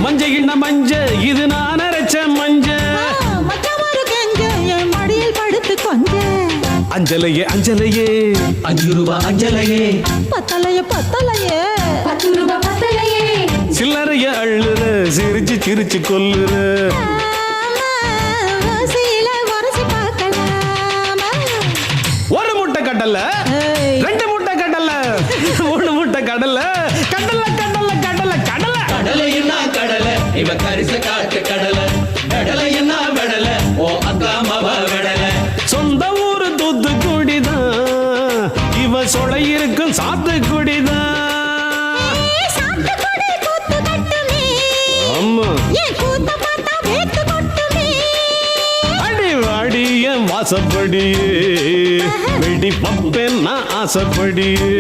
மஞ்ச இன்ன மஞ்ச இது நான் அரைச்ச மஞ்ச மடியில் படுத்து கொஞ்ச அஞ்சலையே அஞ்சலையே 5 ரூபாய் அஞ்சலையே பத்தலையே 10 ரூபாய் பத்தலையே சில்லறைய அள்ளுற சிரிச்சு சிரிச்சு கொல்லுற ஒரு முட்டை கடல 2 முட்டை கடல 3 முட்டை கடல கடல கடல கடல கடல கடலை என்ன கடலை இவ கரிச காட்டு கடலை கடலை என்ன வெடல ஓ அக்கா மவ வெடல சொந்த ஊரு தூத்துக்குடிதான் இவ சொலை இருக்கும் சாத்துக்குடிதான் ஆமா அடி வாடிய வாசப்படியே வெடி பப்பேன் நான் ஆசைப்படியே